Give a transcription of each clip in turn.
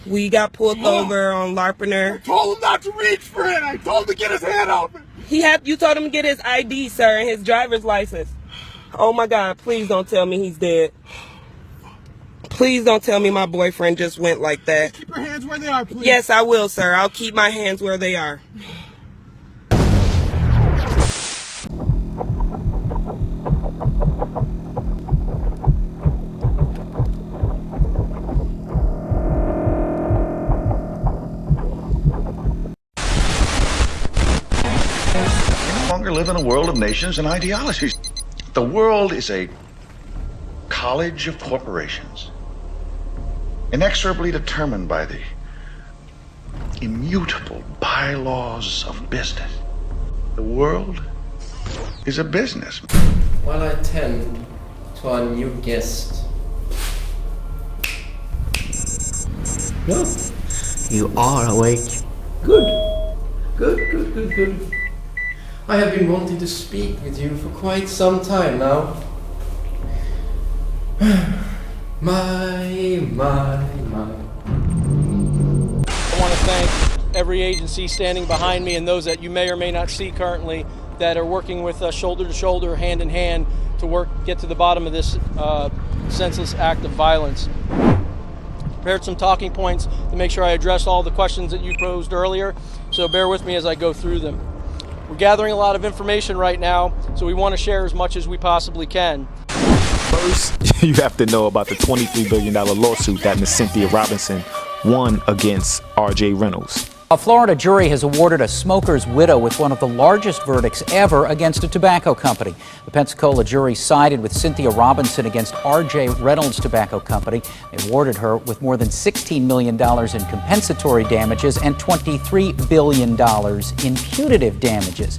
We got pulled over on Larpener. I told him not to reach for it. I told him to get his hand out. You told him to get his ID, sir, and his driver's license. Oh my God, please don't tell me he's dead. Please don't tell me my boyfriend just went like that. Keep your hands where they are, please. Yes, I will, sir. I'll keep my hands where they are. We no longer live in a world of nations and ideologies. The world is a college of corporations, inexorably determined by the immutable bylaws of business. The world is a business. While I tend to our new guest. No, you are awake. Good. Good. I have been wanting to speak with you for quite some time now. My. I want to thank every agency standing behind me and those that you may or may not see currently that are working with us shoulder to shoulder, hand in hand to get to the bottom of this senseless act of violence. Prepared some talking points to make sure I address all the questions that you posed earlier, so bear with me as I go through them. We're gathering a lot of information right now, so we want to share as much as we possibly can. First, you have to know about the $23 billion lawsuit that Ms. Cynthia Robinson won against R.J. Reynolds. A Florida jury has awarded a smoker's widow with one of the largest verdicts ever against a tobacco company. The Pensacola jury sided with Cynthia Robinson against R.J. Reynolds Tobacco Company. They awarded her with more than $16 million in compensatory damages and $23 billion in punitive damages.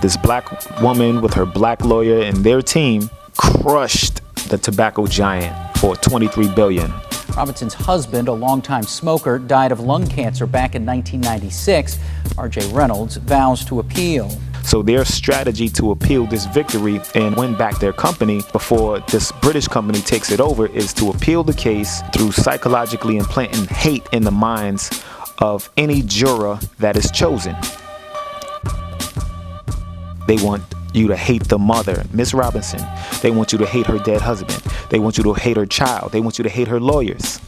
This black woman with her black lawyer and their team crushed the tobacco giant for $23 billion. Robinson's husband, a longtime smoker, died of lung cancer back in 1996. R.J. Reynolds vows to appeal. So their strategy to appeal this victory and win back their company before this British company takes it over is to appeal the case through psychologically implanting hate in the minds of any juror that is chosen. They want you to hate the mother, Miss Robinson. They want you to hate her dead husband. They want you to hate her child. They want you to hate her lawyers.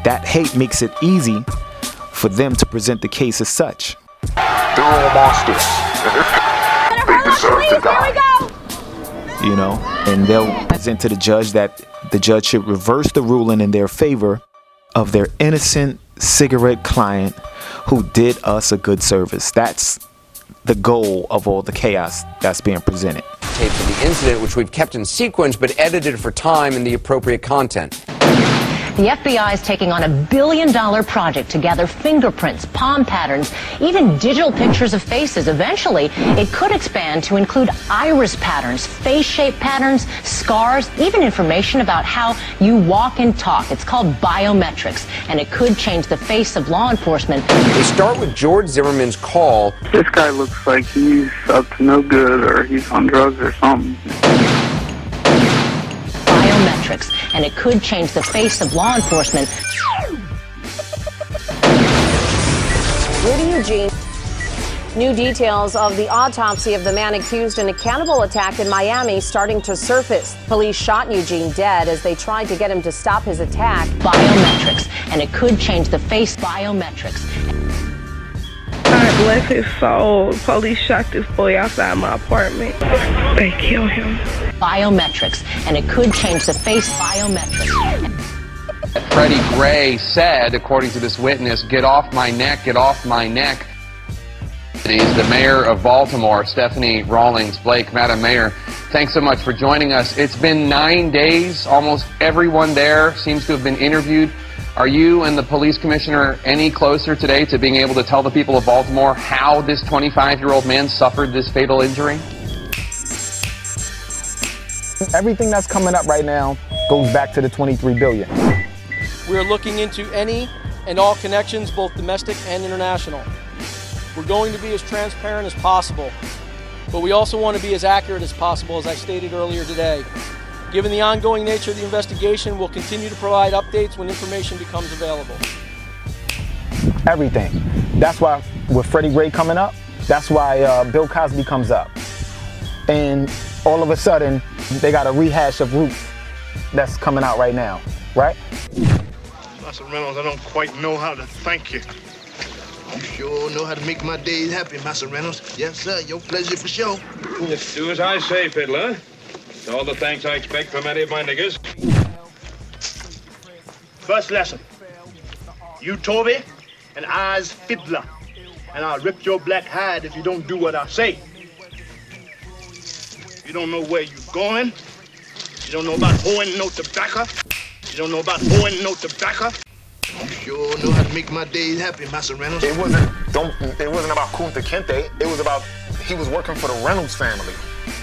That hate makes it easy for them to present the case as such. They're all monsters. They deserve to die. You know, and they'll present to the judge that the judge should reverse the ruling in their favor of their innocent cigarette client who did us a good service. That's the goal of all the chaos that's being presented. Tapes of the incident, which we've kept in sequence but edited for time and the appropriate content. The FBI is taking on $1 billion project to gather fingerprints, palm patterns, even digital pictures of faces. Eventually, it could expand to include iris patterns, face shape patterns, scars, even information about how you walk and talk. It's called Biometrics, and it could change the face of law enforcement. We start with George Zimmerman's call. This guy looks like he's up to no good, or he's on drugs or something. Biometrics, and it could change the face of law enforcement. Rudy Eugene. New details of the autopsy of the man accused in a cannibal attack in Miami starting to surface. Police shot Eugene dead as they tried to get him to stop his attack. Biometrics, and it could change the face. Biometrics. God bless his soul. Police shot this boy outside my apartment. They killed him. Biometrics, and it could change the face. Biometrics. Freddie Gray said, according to this witness, "Get off my neck, get off my neck." He's the mayor of Baltimore, Stephanie Rawlings Blake. Madam Mayor, thanks so much for joining us. It's been 9 days. Almost everyone there seems to have been interviewed. Are you and the police commissioner any closer today to being able to tell the people of Baltimore how this 25-year-old man suffered this fatal injury? Everything that's coming up right now goes back to the 23 billion. We're looking into any and all connections, both domestic and international. We're going to be as transparent as possible, but we also want to be as accurate as possible, as I stated earlier today. Given the ongoing nature of the investigation, we'll continue to provide updates when information becomes available. everything. That's why with Freddie Gray coming up, that's why Bill Cosby comes up. And all of a sudden, they got a rehash of Root that's coming out right now, right? Master Reynolds, I don't quite know how to thank you. You sure know how to make my days happy, Master Reynolds. Yes, sir, your pleasure for sure. Just do as I say, Fiddler. It's all the thanks I expect from any of my niggas. First lesson. You Toby, and I's Fiddler. And I'll rip your black hide if you don't do what I say. You don't know where you're going. You don't know about hoeing no tobacco. You don't know about hoeing no tobacco. You sure know how to make my days happy, Master Reynolds. It wasn't about Kunta Kinte. It was about he was working for the Reynolds family.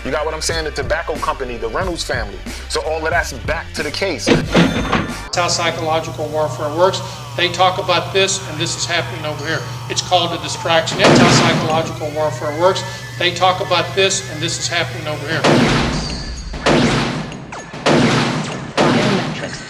You got what I'm saying? The tobacco company, the Reynolds family. So all of that's back to the case. That's how psychological warfare works. They talk about this, and this is happening over here. It's called a distraction. That's how psychological warfare works. They talk about this, and this is happening over here. Biometrics.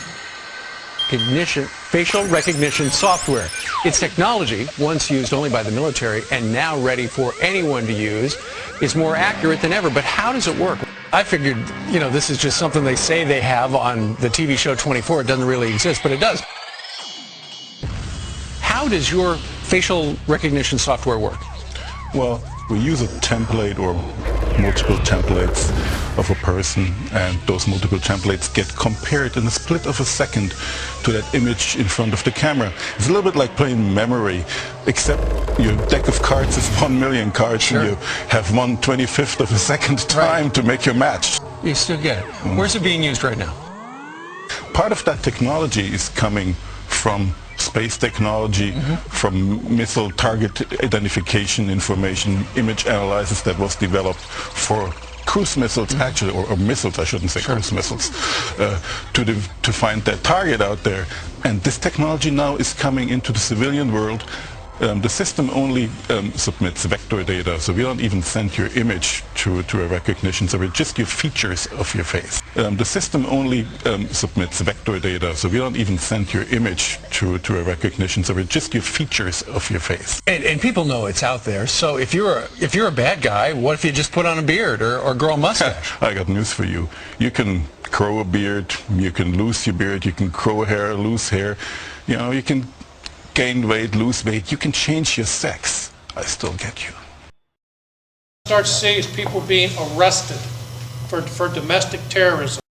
Facial recognition software. It's technology once used only by the military and now ready for anyone to use. It's more accurate than ever, but how does it work? I figured, this is just something they say they have on the TV show 24. It doesn't really exist, but it does. How does your facial recognition software work? Well, we use a template or multiple templates of a person, and those multiple templates get compared in a split of a second to that image in front of the camera. It's a little bit like playing memory, except your deck of cards is 1 million cards, sure. And you have 1/25th of a second time to make your match. You still get it. Where's it being used right now? Part of that technology is coming from space technology, from missile target identification information, image analysis that was developed for cruise missiles, actually, or missiles, I shouldn't say cruise missiles, to find that target out there. And this technology now is coming into the civilian world. The system only submits vector data, so we don't even send your image to a recognition, so we just give features of your face. The system only submits vector data, so we don't even send your image to a recognition, so we just give features of your face. And people know it's out there, so if you're a bad guy, what if you just put on a beard or grow a mustache? I got news for you. You can grow a beard, you can lose your beard, you can grow hair, lose hair, you can gain weight, lose weight, you can change your sex. I still get you. Start to see is people being arrested for domestic terrorism.